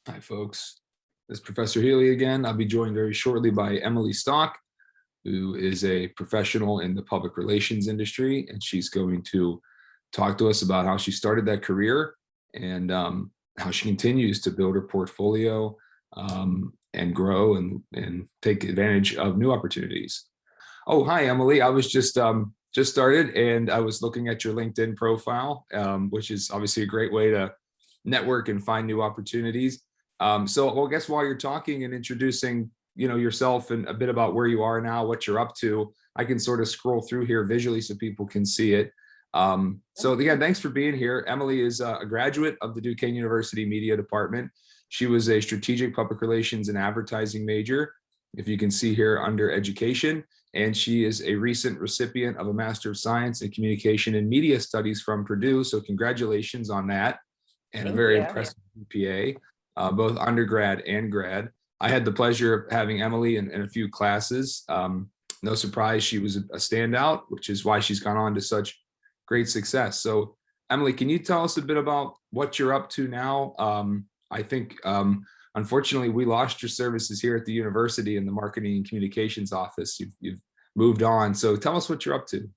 Hi, folks. This is Professor Healy again. I'll be joined very shortly by Emily Stock, who is a professional in the public relations industry, and she's going to talk to us about how she started that career and how she continues to build her portfolio and grow and take advantage of new opportunities. Oh, hi, Emily. I was just started, and I was looking at your LinkedIn profile, which is obviously a great way to network and find new opportunities. So I guess while you're talking and introducing, yourself and a bit about where you are now, what you're up to, I can sort of scroll through here visually so people can see it. So again, thanks for being here. Emily is a graduate of the Duquesne University Media Department. She was a strategic public relations and advertising major, if you can see here under education. And she is a recent recipient of a Master of Science in Communication and Media Studies from Purdue. So congratulations on that. And a very impressive GPA, both undergrad and grad. I had the pleasure of having Emily in a few classes. No surprise, she was a standout, which is why she's gone on to such great success. So Emily, can you tell us a bit about what you're up to now? I think, unfortunately, we lost your services here at the university in the marketing and communications office. You've moved on. So tell us what you're up to.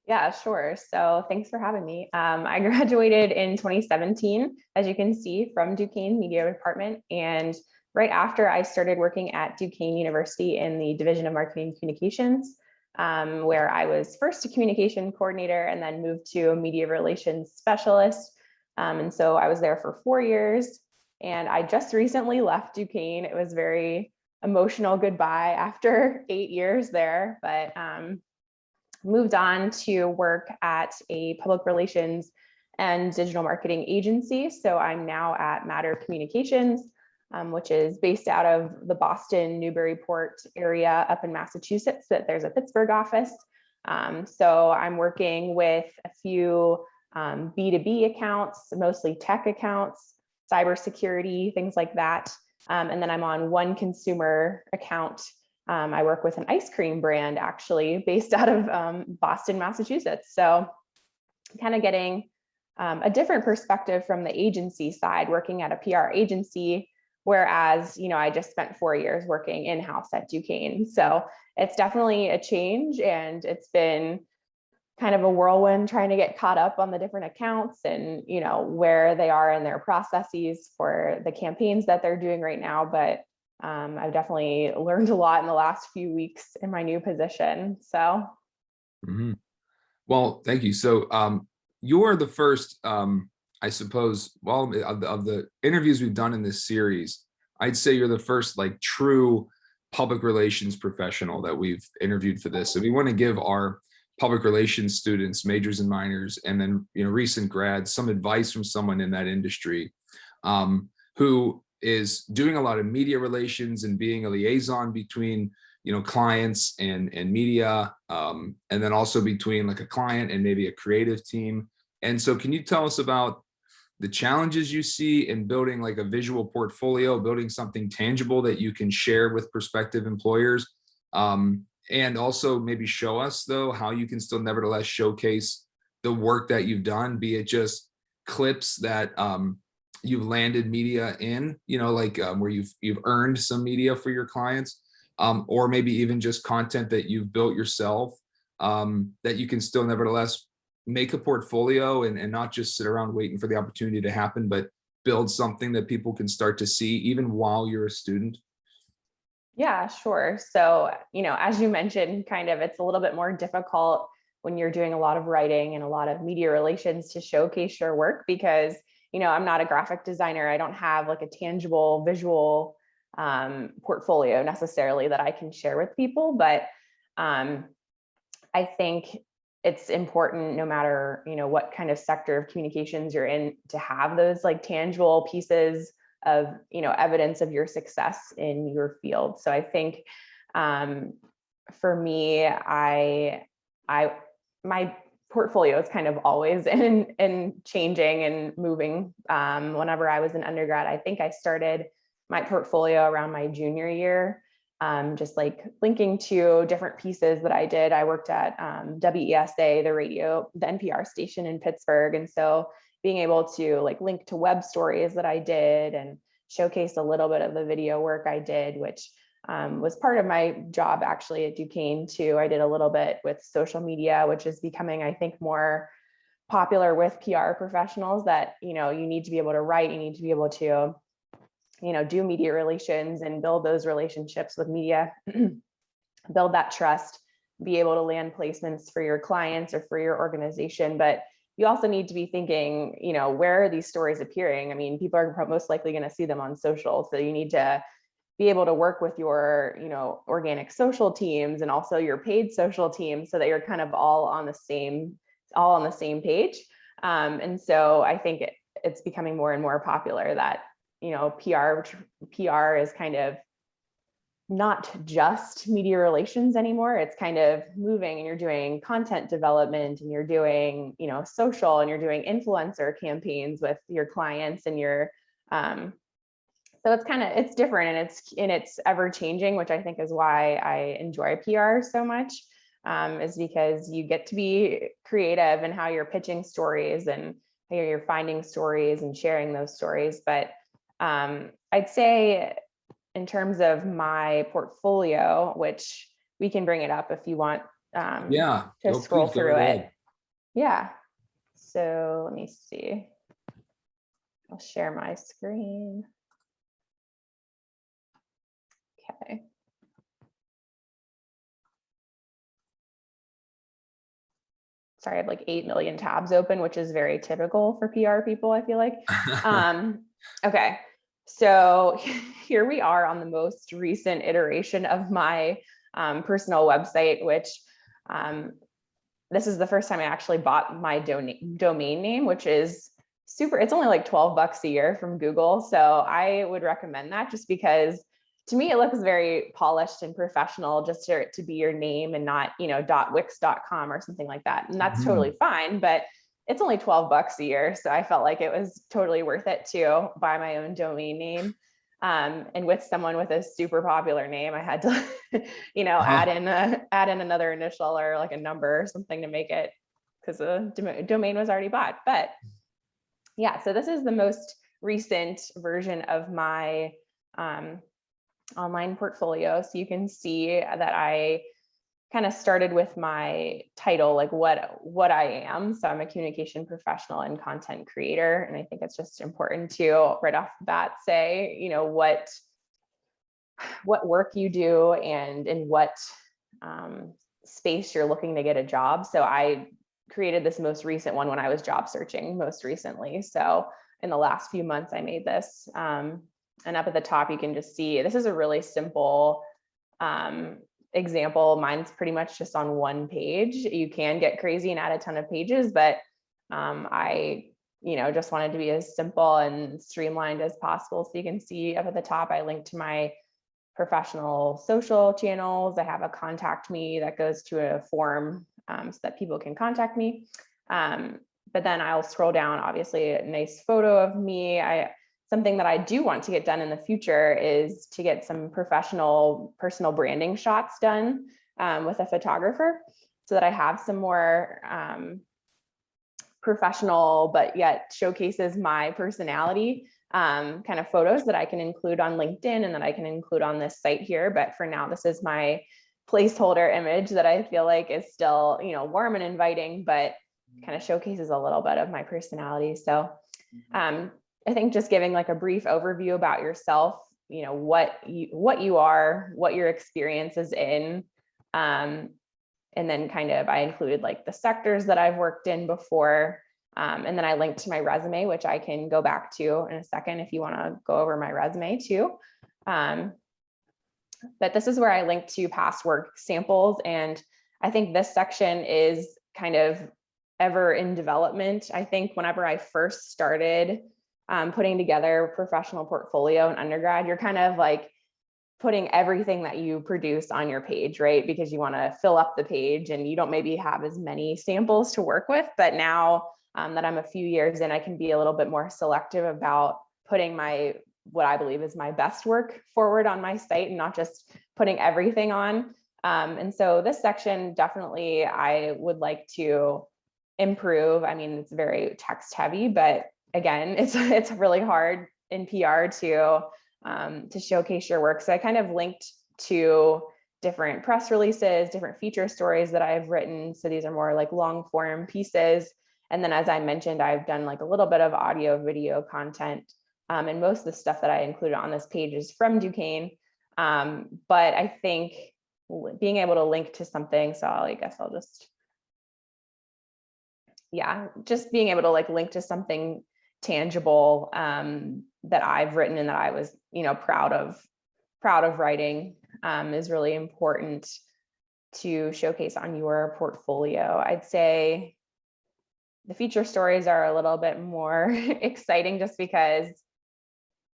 Yeah, sure. So thanks for having me. I graduated in 2017, as you can see, from Duquesne Media Department. And right after, I started working at Duquesne University in the Division of Marketing and Communications, where I was first a communication coordinator and then moved to a media relations specialist. And so I was there for 4 years. And I just recently left Duquesne. It was very emotional goodbye after 8 years there, but moved on to work at a public relations and digital marketing agency. So I'm now at Matter Communications, which is based out of the Boston, Newburyport area up in Massachusetts. There's a Pittsburgh office. So I'm working with a few B2B accounts, mostly tech accounts, cybersecurity, things like that. And then I'm on one consumer account. I work with an ice cream brand actually based out of Boston, Massachusetts. So kind of getting a different perspective from the agency side, working at a PR agency, whereas, I just spent 4 years working in-house at Duquesne. So it's definitely a change, and it's been kind of a whirlwind trying to get caught up on the different accounts and, where they are in their processes for the campaigns that they're doing right now. But I've definitely learned a lot in the last few weeks in my new position. So. Mm-hmm. Well, thank you. So you're the first, I suppose, well, of the interviews we've done in this series, I'd say you're the first like true public relations professional that we've interviewed for this. So we want to give our public relations students, majors and minors, and then recent grads, some advice from someone in that industry who is doing a lot of media relations and being a liaison between clients and media, and then also between like a client and maybe a creative team. And so can you tell us about the challenges you see in building like a visual portfolio, building something tangible that you can share with prospective employers, and also maybe show us though how you can still nevertheless showcase the work that you've done, be it just clips that you've landed media in, where you've earned some media for your clients, or maybe even just content that you've built yourself, that you can still nevertheless make a portfolio and not just sit around waiting for the opportunity to happen, but build something that people can start to see even while you're a student. Yeah, sure. So, as you mentioned, kind of, it's a little bit more difficult when you're doing a lot of writing and a lot of media relations to showcase your work because I'm not a graphic designer. I don't have like a tangible visual portfolio necessarily that I can share with people. But I think it's important, no matter, what kind of sector of communications you're in, to have those like tangible pieces of, evidence of your success in your field. So I think for me, my portfolio is kind of always in changing and moving. Whenever I was an undergrad, I think I started my portfolio around my junior year, just like linking to different pieces that I did. I worked at WESA, the NPR station in Pittsburgh. And so being able to like link to web stories that I did and showcase a little bit of the video work I did, which was part of my job actually at Duquesne too. I did a little bit with social media, which is becoming, I think, more popular with PR professionals, that, you need to be able to write, you need to be able to, do media relations and build those relationships with media, build that trust, be able to land placements for your clients or for your organization. But you also need to be thinking, where are these stories appearing? I mean, people are most likely going to see them on social. So you need to be able to work with your, organic social teams and also your paid social teams, so that you're kind of all on the same page. And so I think it's becoming more and more popular that, PR is kind of not just media relations anymore. It's kind of moving, and you're doing content development, and you're doing, social, and you're doing influencer campaigns with your clients and your, so it's different, and it's ever changing, which I think is why I enjoy PR so much, is because you get to be creative in how you're pitching stories and how you're finding stories and sharing those stories. But I'd say, in terms of my portfolio, which we can bring it up if you want, Yeah, to scroll please go through ahead. it. Yeah. So let me see. I'll share my screen. Okay. Sorry, I have like 8 million tabs open, which is very typical for PR people, I feel like. Okay. So here we are on the most recent iteration of my personal website, which this is the first time I actually bought my domain name, which is super. It's only like $12 a year from Google. So I would recommend that, just because to me, it looks very polished and professional just to be your name and not, .wix.com or something like that. And that's totally fine, but it's only $12 a year. So I felt like it was totally worth it to buy my own domain name. And with someone with a super popular name, I had to, add in another initial or like a number or something to make it, because the domain was already bought. But yeah, so this is the most recent version of my online portfolio. So you can see that I kind of started with my title, like what I am. So I'm a communication professional and content creator. And I think it's just important to right off the bat say, what work you do and in what space you're looking to get a job. So I created this most recent one when I was job searching most recently. So in the last few months, I made this. And up at the top, you can just see, this is a really simple example. Mine's pretty much just on one page. You can get crazy and add a ton of pages, but I, just wanted to be as simple and streamlined as possible. So you can see up at the top, I linked to my professional social channels. I have a contact me that goes to a form so that people can contact me. But then I'll scroll down, obviously a nice photo of me. Something that I do want to get done in the future is to get some professional personal branding shots done with a photographer, so that I have some more professional, but yet showcases my personality kind of photos that I can include on LinkedIn and that I can include on this site here. But for now, this is my placeholder image that I feel like is still, warm and inviting, but kind of showcases a little bit of my personality. So I think just giving like a brief overview about yourself, what you are, what your experience is in, and then kind of I included like the sectors that I've worked in before, and then I linked to my resume, which I can go back to in a second if you want to go over my resume too. But this is where I link to past work samples, and I think this section is kind of ever in development. I think whenever I first started putting together a professional portfolio in undergrad, you're kind of like putting everything that you produce on your page, right? Because you want to fill up the page and you don't maybe have as many samples to work with. But now that I'm a few years in, I can be a little bit more selective about putting what I believe is my best work forward on my site and not just putting everything on. And so this section definitely I would like to improve. I mean, it's very text heavy, but again, it's really hard in PR to showcase your work. So I kind of linked to different press releases, different feature stories that I've written. So these are more like long form pieces. And then, as I mentioned, I've done like a little bit of audio, video content. And most of the stuff that I included on this page is from Duquesne. But I think being able to link to something, so I guess I'll just, just being able to like link to something tangible that I've written and that I was, proud of writing is really important to showcase on your portfolio. I'd say the feature stories are a little bit more exciting just because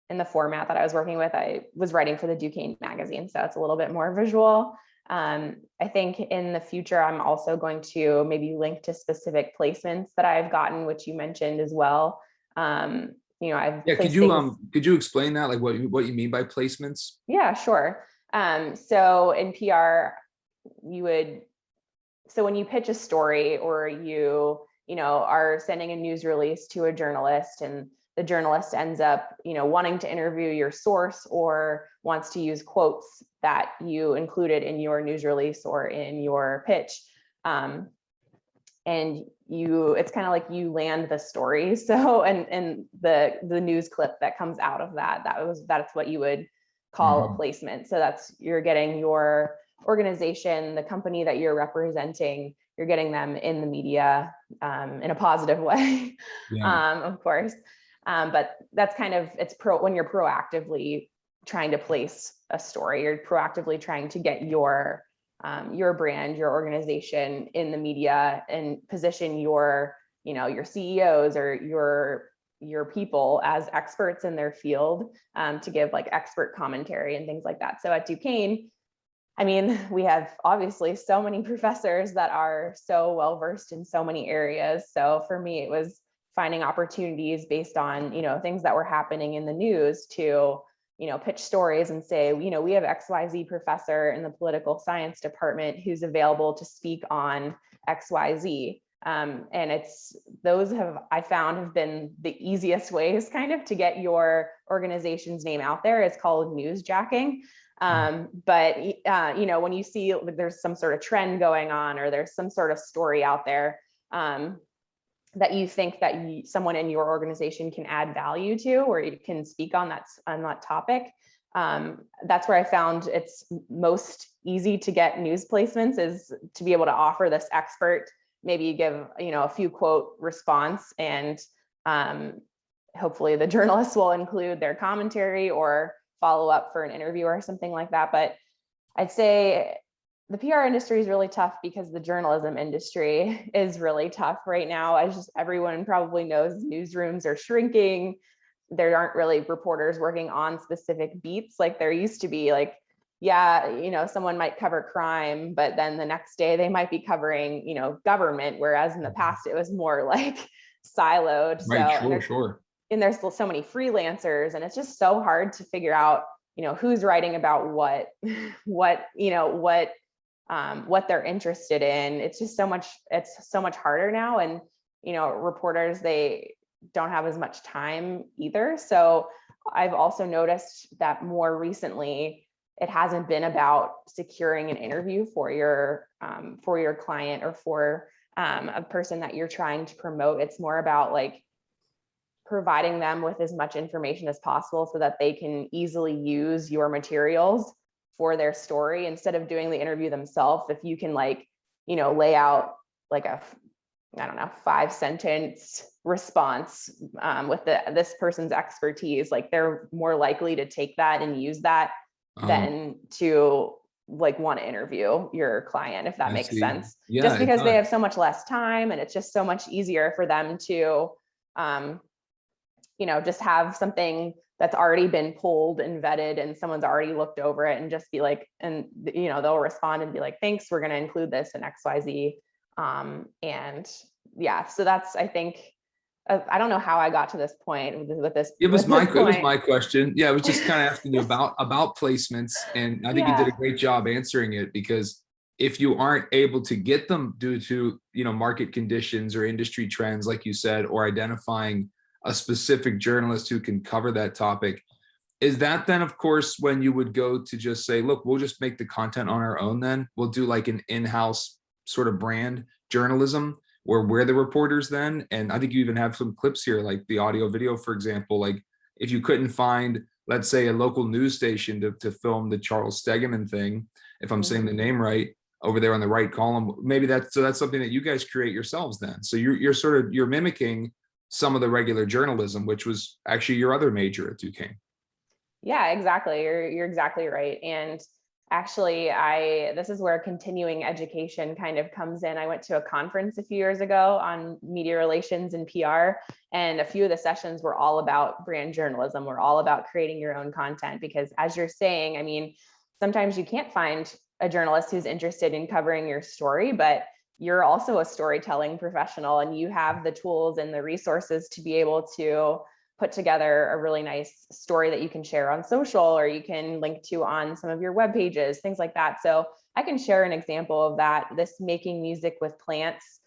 in the format that I was working with, I was writing for the Duquesne magazine, so it's a little bit more visual. I think in the future, I'm also going to maybe link to specific placements that I've gotten, which you mentioned as well. I've could you explain that, like what you mean by placements? Yeah, sure. So in PR, so when you pitch a story or you are sending a news release to a journalist and the journalist ends up, wanting to interview your source or wants to use quotes that you included in your news release or in your pitch. And it's kind of like you land the story. So, and the news clip that comes out of that's what you would call a placement. So you're getting your organization, the company that you're representing, you're getting them in the media in a positive way, of course. But that's kind of, when you're proactively trying to place a story, you're proactively trying to get your brand, your organization in the media and position your CEOs or your people as experts in their field to give like expert commentary and things like that. So at Duquesne, we have obviously so many professors that are so well versed in so many areas. So for me, it was finding opportunities based on, things that were happening in the news to, pitch stories and say, we have XYZ professor in the political science department who's available to speak on XYZ. And I found have been the easiest ways kind of to get your organization's name out there. It's called newsjacking. But when you see there's some sort of trend going on or there's some sort of story out there that you think that someone in your organization can add value to, or you can speak on that topic, that's where I found it's most easy to get news placements, is to be able to offer this expert, maybe give a few quote response, and hopefully the journalists will include their commentary or follow up for an interview or something like that. But I'd say the PR industry is really tough because the journalism industry is really tough right now. As everyone probably knows, newsrooms are shrinking. There aren't really reporters working on specific beats like there used to be. Like, someone might cover crime, but then the next day they might be covering, government. Whereas in the past, it was more like siloed. Right, sure. And there's still so many freelancers, and it's just so hard to figure out, who's writing about what they're interested in. It's so much harder now. And, reporters, they don't have as much time either. So I've also noticed that more recently, it hasn't been about securing an interview for your client or for a person that you're trying to promote. It's more about like providing them with as much information as possible so that they can easily use your materials for their story instead of doing the interview themselves. If you can lay out like a 5-sentence response with this person's expertise, like they're more likely to take that and use that than to want to interview your client, if that makes sense. Yeah, just because they have so much less time, and it's just so much easier for them to just have something that's already been pulled and vetted and someone's already looked over it and just be like, and they'll respond and be like, thanks, we're going to include this in XYZ. So that's, I think, I don't know how I got to this point with this. It was my question. Yeah, I was just kind of asking you about placements, and I think you did a great job answering it, because if you aren't able to get them due to market conditions or industry trends, like you said, or identifying a specific journalist who can cover that topic. Is that then, of course, when you would go to just say, look, we'll just make the content on our own then? We'll do like an in-house sort of brand journalism where we're the reporters then? And I think you even have some clips here, like the audio video, for example, like if you couldn't find, let's say, a local news station to film the Charles Stegeman thing, if I'm saying the name right, over there on the right column, maybe that's something that you guys create yourselves then. So you're mimicking some of the regular journalism, which was actually your other major at Duquesne. Yeah, exactly. You're exactly right. And actually, this is where continuing education kind of comes in. I went to a conference a few years ago on media relations and PR, and a few of the sessions were all about brand journalism. We're all about creating your own content because, as you're saying, I mean, sometimes you can't find a journalist who's interested in covering your story, but you're also a storytelling professional and you have the tools and the resources to be able to put together a really nice story that you can share on social or you can link to on some of your web pages, things like that. So I can share an example of that, this making music with plants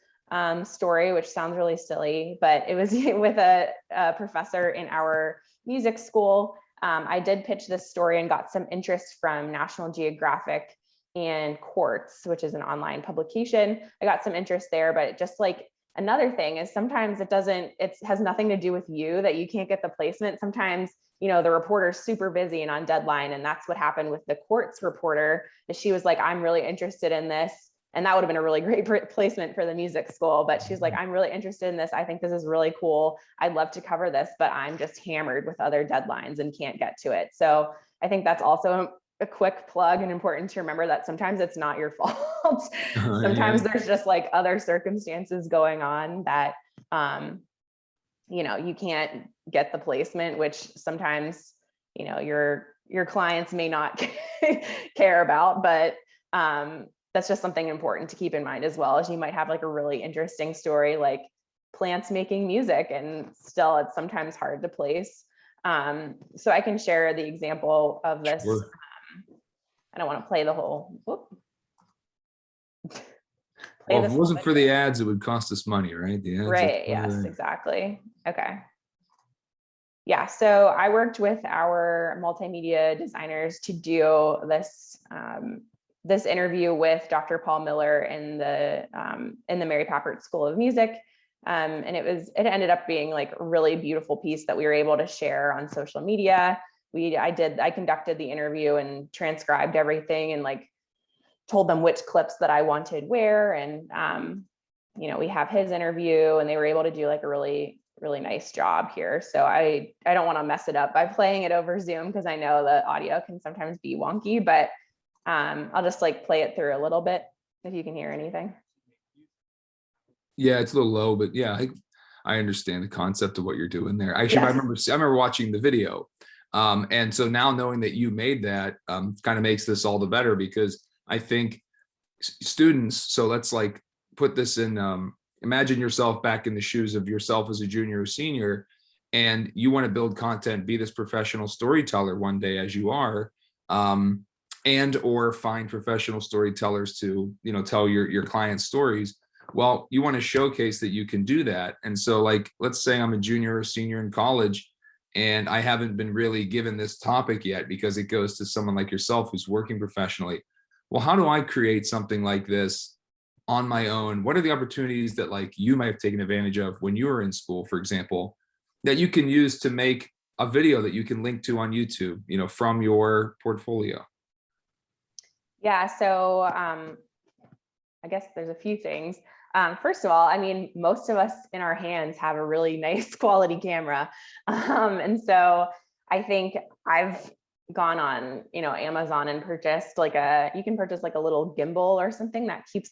story, which sounds really silly, but it was with a professor in our music school. I did pitch this story and got some interest from National Geographic and Quartz, which is an online publication. I got some interest there, but just like another thing is sometimes it has nothing to do with you that you can't get the placement. Sometimes, you know, the reporter's super busy and on deadline. And that's what happened with the Quartz reporter, is she was like, I'm really interested in this. And that would have been a really great placement for the music school. But she's like, I'm really interested in this. I think this is really cool. I'd love to cover this, but I'm just hammered with other deadlines and can't get to it. So I think that's also a quick plug and important to remember that sometimes it's not your fault. Sometimes there's just like other circumstances going on that, you know, you can't get the placement, which sometimes, you know, your clients may not care about, but that's just something important to keep in mind as well, as you might have like a really interesting story, like plants making music, and still it's sometimes hard to place. So I can share the example of this. Sure. I don't want to play the whole. Well, if it wasn't for the ads, it would cost us money, right? The ads. Right. Yes, exactly. Okay. Yeah. So I worked with our multimedia designers to do this this interview with Dr. Paul Miller in the Mary Pappert School of Music. And it ended up being like a really beautiful piece that we were able to share on social media. I conducted the interview and transcribed everything and like told them which clips that I wanted where. And, you know, we have his interview and they were able to do like a really, really nice job here. So I don't want to mess it up by playing it over Zoom because I know the audio can sometimes be wonky, but I'll just like play it through a little bit if you can hear anything. Yeah, it's a little low, but yeah, I understand the concept of what you're doing there. Actually, Yeah. I remember watching the video. And so now knowing that you made that kind of makes this all the better, because I think students, so let's like put this in, imagine yourself back in the shoes of yourself as a junior or senior, and you want to build content, be this professional storyteller one day as you are, and or find professional storytellers to, you know, tell your clients' stories. Well, you want to showcase that you can do that. And so like, let's say I'm a junior or senior in college, and I haven't been really given this topic yet because it goes to someone like yourself who's working professionally. Well, how do I create something like this on my own? What are the opportunities that like you might have taken advantage of when you were in school, for example, that you can use to make a video that you can link to on YouTube, you know, from your portfolio? Yeah. So I guess there's a few things. First of all, I mean, most of us in our hands have a really nice quality camera. And so I think I've gone on, you know, Amazon and purchased like you can purchase like a little gimbal or something that keeps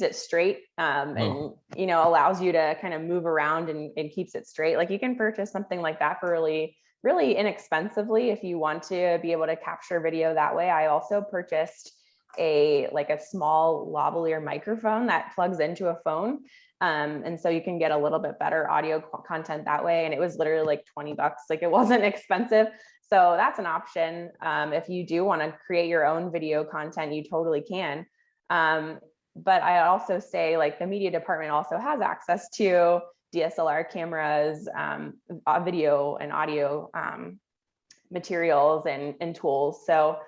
it straight and, you know, allows you to kind of move around and keeps it straight. Like you can purchase something like that for really, really inexpensively if you want to be able to capture video that way. I also purchased a small lavalier microphone that plugs into a phone. And so you can get a little bit better audio content that way. And it was literally like $20. Like it wasn't expensive. So that's an option. If you do want to create your own video content, you totally can. But I also say like the media department also has access to DSLR cameras, video and audio materials and tools. So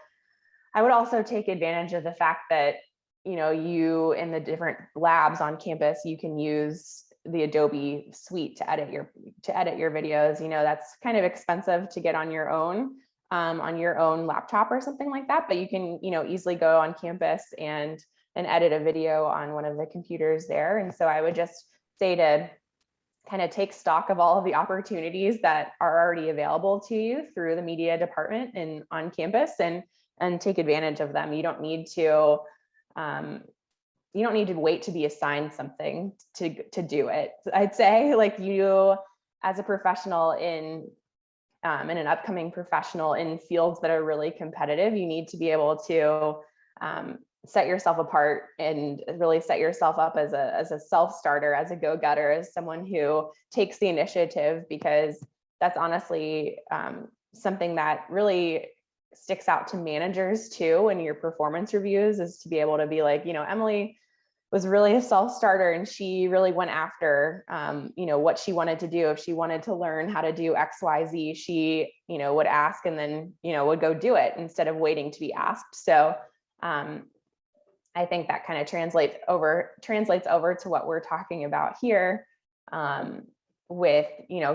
I would also take advantage of the fact that, you in the different labs on campus, you can use the Adobe suite to edit your videos. That's kind of expensive to get on your own laptop or something like that, but you can, easily go on campus and edit a video on one of the computers there. And so I would just say to kind of take stock of all of the opportunities that are already available to you through the media department and on campus, and take advantage of them. You don't need to wait to be assigned something to do it. I'd say, like, you as a professional in an upcoming professional in fields that are really competitive, you need to be able to set yourself apart and really set yourself up as a self-starter, as a go-getter, as someone who takes the initiative, because that's honestly something that really sticks out to managers too in your performance reviews, is to be able to be like, Emily was really a self-starter and she really went after what she wanted to do. If she wanted to learn how to do XYZ, she would ask and then would go do it instead of waiting to be asked. So I think that kind of translates over to what we're talking about here, with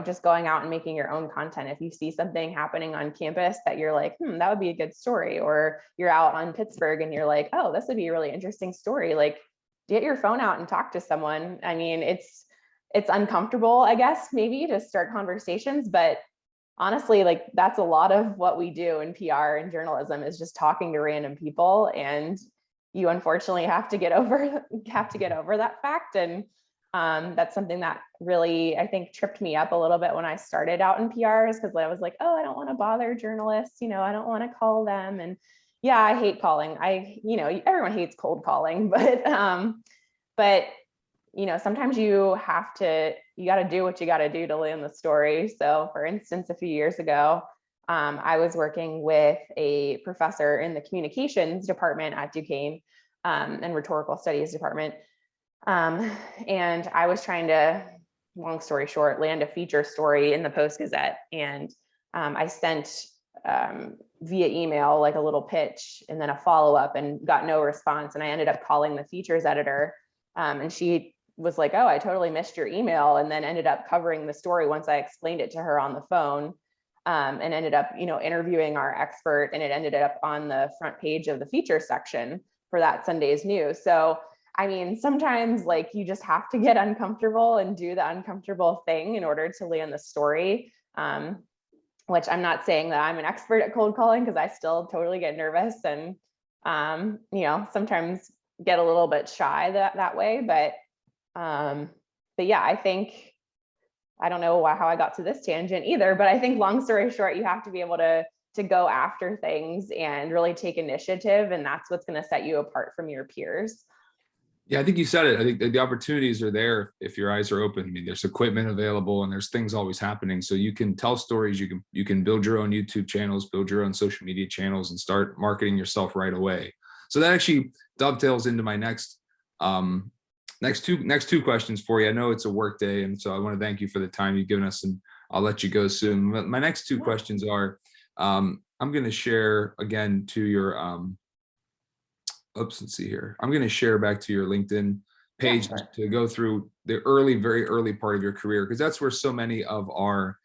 just going out and making your own content. If you see something happening on campus that you're like, that would be a good story, or you're out on Pittsburgh and you're like, oh, this would be a really interesting story, like, get your phone out and talk to someone. I mean, it's uncomfortable, I guess, maybe, to start conversations, but honestly, like, that's a lot of what we do in PR and journalism, is just talking to random people. And you unfortunately have to get over that fact. And that's something that really, I think, tripped me up a little bit when I started out in PR, is because I was like, oh, I don't want to bother journalists, I don't want to call them. And yeah, I hate calling. Everyone hates cold calling, but sometimes you got to do what you got to do to land the story. So for instance, a few years ago, I was working with a professor in the communications department at Duquesne, and rhetorical studies department. And I was trying to, long story short, land a feature story in the Post-Gazette. And I sent via email, like, a little pitch and then a follow-up, and got no response. And I ended up calling the features editor, and she was like, oh, I totally missed your email, and then ended up covering the story once I explained it to her on the phone, and ended up interviewing our expert, and it ended up on the front page of the feature section for that Sunday's news. So I mean, sometimes, like, you just have to get uncomfortable and do the uncomfortable thing in order to land the story. Which I'm not saying that I'm an expert at cold calling, because I still totally get nervous and, sometimes get a little bit shy that way. But yeah, I don't know how I got to this tangent either, but I think, long story short, you have to be able to go after things and really take initiative. And that's what's going to set you apart from your peers. Yeah, I think you said it. I think the opportunities are there if your eyes are open. I mean, there's equipment available and there's things always happening. So you can tell stories, you can build your own YouTube channels, build your own social media channels, and start marketing yourself right away. So that actually dovetails into my next two questions for you. I know it's a work day, and so I want to thank you for the time you've given us, and I'll let you go soon. But my next two questions are, I'm going to share again to your let's see here. I'm going to share back to your LinkedIn page to go through the very early part of your career, because that's where so many of our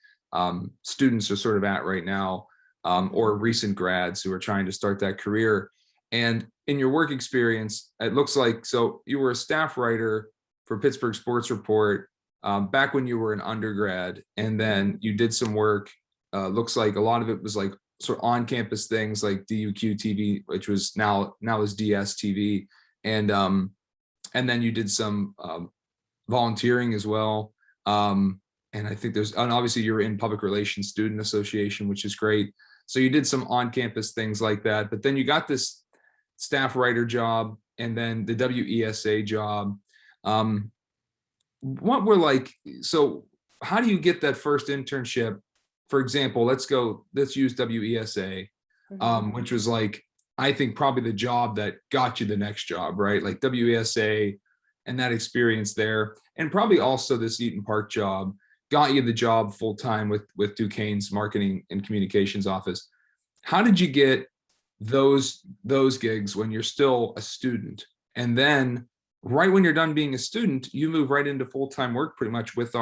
students are sort of at right now, or recent grads who are trying to start that career. And in your work experience, it looks like, so you were a staff writer for Pittsburgh Sports Report back when you were an undergrad, and then you did some work. Looks like a lot of it was like sort of on-campus things like DUQ TV, which was now is DS TV, and then you did some volunteering as well. And I think and obviously you're in Public Relations Student Association, which is great. So you did some on-campus things like that, but then you got this staff writer job and then the WESA job. What were like, so how do you get that first internship? For example, let's use WESA, which was like, I think probably the job that got you the next job, right? Like WESA and that experience there, and probably also this Eaton Park job got you the job full time with Duquesne's marketing and communications office. How did you get those gigs when you're still a student? And then right when you're done being a student, you move right into full-time work pretty much with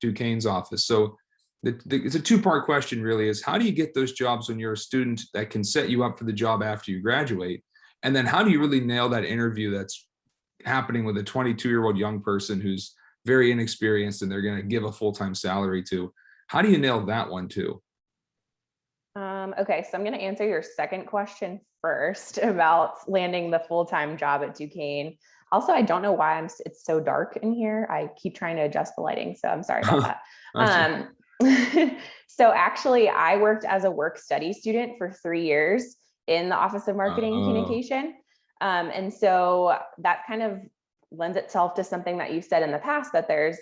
Duquesne's office. So it's a two-part question really, is how do you get those jobs when you're a student that can set you up for the job after you graduate? And then how do you really nail that interview that's happening with a 22-year-old young person who's very inexperienced and they're going to give a full-time salary to? How do you nail that one too? Okay, so I'm going to answer your second question first about landing the full-time job at Duquesne. Also, I don't know why it's so dark in here. I keep trying to adjust the lighting, so I'm sorry about that. So actually, I worked as a work study student for 3 years in the Office of Marketing and Communication. And so that kind of lends itself to something that you said in the past, that there's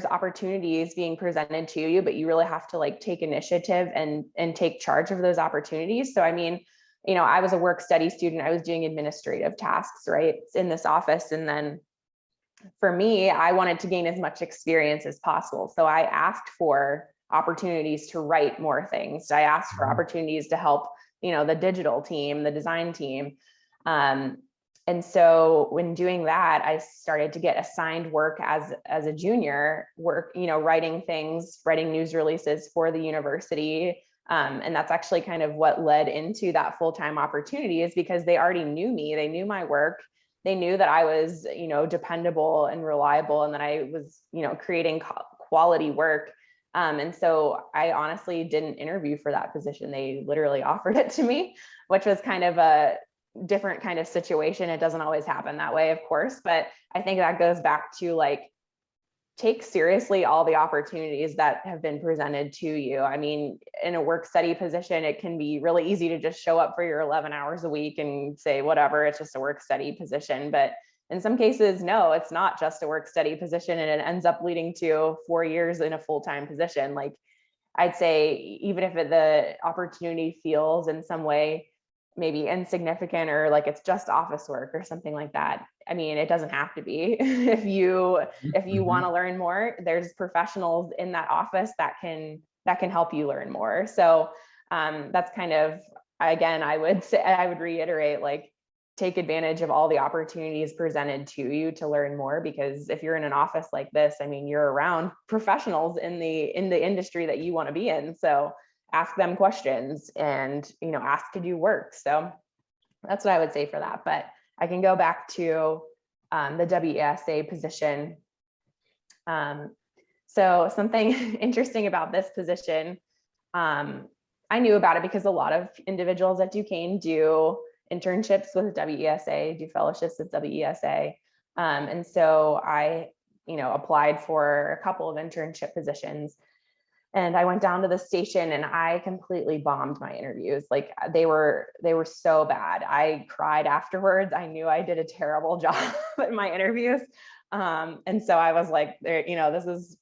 opportunities being presented to you, but you really have to like take initiative and take charge of those opportunities. So I mean, I was a work study student. I was doing administrative tasks, right, in this office. And then for me, I wanted to gain as much experience as possible. So I asked for opportunities to write more things. I asked for opportunities to help, the digital team, the design team. And so when doing that, I started to get assigned work as a junior, writing news releases for the university. And that's actually kind of what led into that full-time opportunity, is because they already knew me. They knew my work. They knew that I was, dependable and reliable, and that I was, creating quality work. And so I honestly didn't interview for that position. They literally offered it to me, which was kind of a different kind of situation. It doesn't always happen that way, of course, but I think that goes back to like, take seriously all the opportunities that have been presented to you. I mean, in a work study position, it can be really easy to just show up for your 11 hours a week and say, whatever, it's just a work study position. But in some cases, no, it's not just a work study position, and it ends up leading to 4 years in a full-time position. Like, I'd say, even if the opportunity feels in some way maybe insignificant, or like it's just office work or something like that, I mean, it doesn't have to be. If you want to learn more, there's professionals in that office that can help you learn more. So that's kind of, again, I would reiterate, like, take advantage of all the opportunities presented to you to learn more, because if you're in an office like this, I mean, you're around professionals in the industry that you want to be in. So ask them questions and, ask to do work. So that's what I would say for that. But I can go back to the WESA position. So something interesting about this position, I knew about it because a lot of individuals at Duquesne do internships with WESA, do fellowships with WESA. And so I, applied for a couple of internship positions. And I went down to the station and I completely bombed my interviews. Like, they were so bad. I cried afterwards. I knew I did a terrible job in my interviews. And so I was like, this is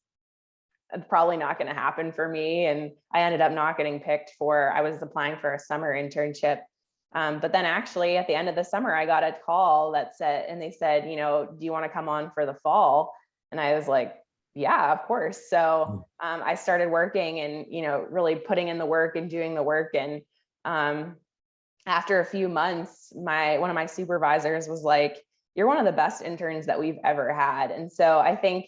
probably not going to happen for me. And I ended up not getting picked I was applying for a summer internship. But then actually at the end of the summer, I got a call they said, do you want to come on for the fall? And I was like, yeah, of course. So I started working and, really putting in the work and doing the work. And after a few months, one of my supervisors was like, you're one of the best interns that we've ever had. And so I think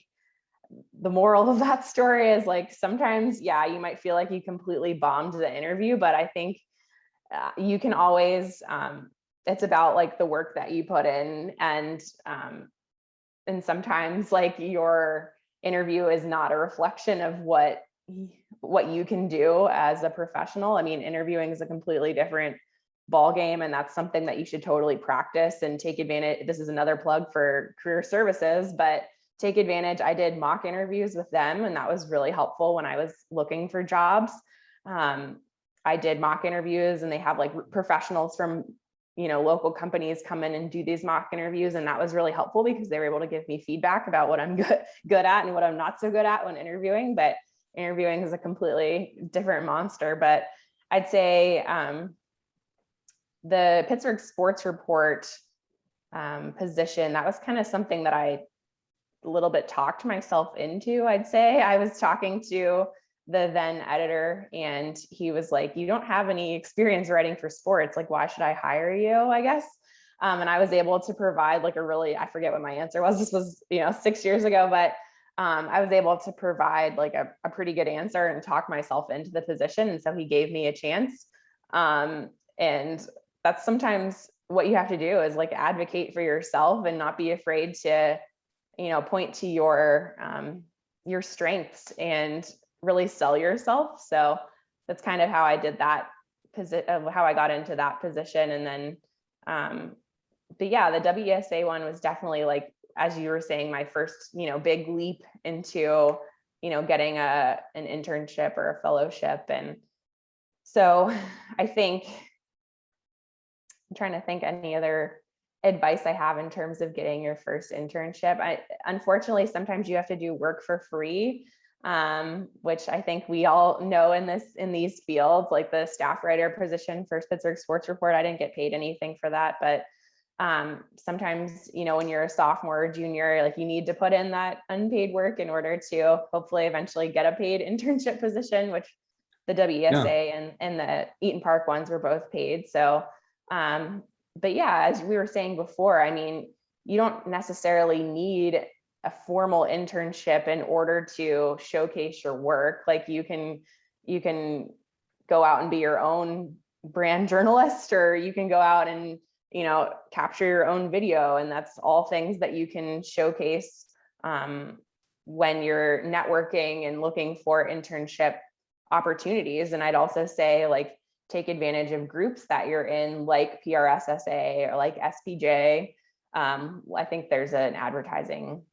the moral of that story is, like, sometimes, yeah, you might feel like you completely bombed the interview, but I think you can always, it's about like the work that you put in. And sometimes, like, your interview is not a reflection of what you can do as a professional. I mean, interviewing is a completely different ball game, and that's something that you should totally practice and take advantage. This is another plug for career services, but take advantage. I did mock interviews with them, and that was really helpful when I was looking for jobs. I did mock interviews, and they have like professionals from local companies come in and do these mock interviews. And that was really helpful because they were able to give me feedback about what I'm good at and what I'm not so good at when interviewing. But interviewing is a completely different monster. But I'd say the Pittsburgh Sports Report position, that was kind of something that I a little bit talked myself into, I'd say. I was talking to the then editor and he was like, you don't have any experience writing for sports. Like, why should I hire you, I guess? And I was able to provide like a really, I forget what my answer was. This was, 6 years ago, but I was able to provide like a pretty good answer and talk myself into the position. And so he gave me a chance. And that's sometimes what you have to do is like advocate for yourself and not be afraid to, point to your strengths and really sell yourself. So that's kind of how I did that how I got into that position. And then, but yeah, the WESA one was definitely like, as you were saying, my first, big leap into, getting an internship or a fellowship. And so I think I'm trying to think any other advice I have in terms of getting your first internship. Unfortunately, sometimes you have to do work for free, which I think we all know in these fields, like the staff writer position for Pittsburgh Sports Report. I didn't get paid anything for that, but sometimes, when you're a sophomore or junior, like you need to put in that unpaid work in order to hopefully eventually get a paid internship position, which the WESA and the Eaton Park ones were both paid. So, but yeah, as we were saying before, I mean, you don't necessarily need a formal internship in order to showcase your work. Like you can go out and be your own brand journalist, or you can go out and capture your own video, and that's all things that you can showcase when you're networking and looking for internship opportunities. And I'd also say like take advantage of groups that you're in, like PRSSA or like SPJ. I think there's an advertising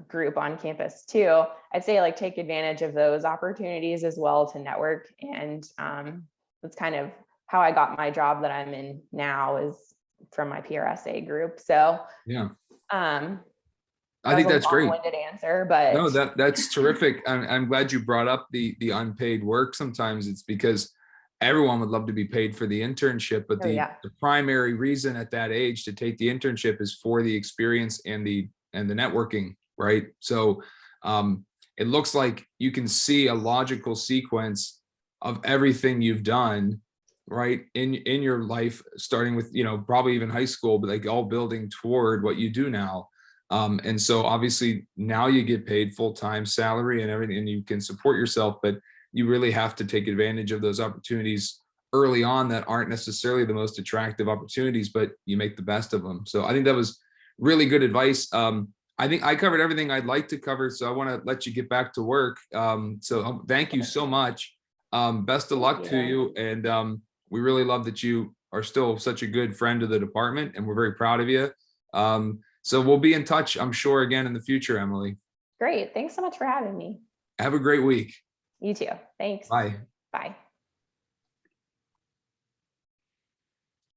group on campus too. I'd say like take advantage of those opportunities as well to network. And that's kind of how I got my job that I'm in now, is from my PRSA group. So Yeah. I think that's great. Long-winded answer, but no, that's terrific. I'm glad you brought up the unpaid work. Sometimes it's because everyone would love to be paid for the internship, but the primary reason at that age to take the internship is for the experience and the networking, right? So it looks like you can see a logical sequence of everything you've done, right, in your life, starting with probably even high school, but like all building toward what you do now. And so obviously now you get paid full-time salary and everything, and you can support yourself, but you really have to take advantage of those opportunities early on that aren't necessarily the most attractive opportunities, but you make the best of them. So I think that was really good advice. I think I covered everything I'd like to cover, so I want to let you get back to work. So thank you so much. Best of luck to you. And we really love that you are still such a good friend of the department, and we're very proud of you. So we'll be in touch, I'm sure, again in the future, Emily. Great. Thanks so much for having me. Have a great week. You too. Thanks. Bye. Bye.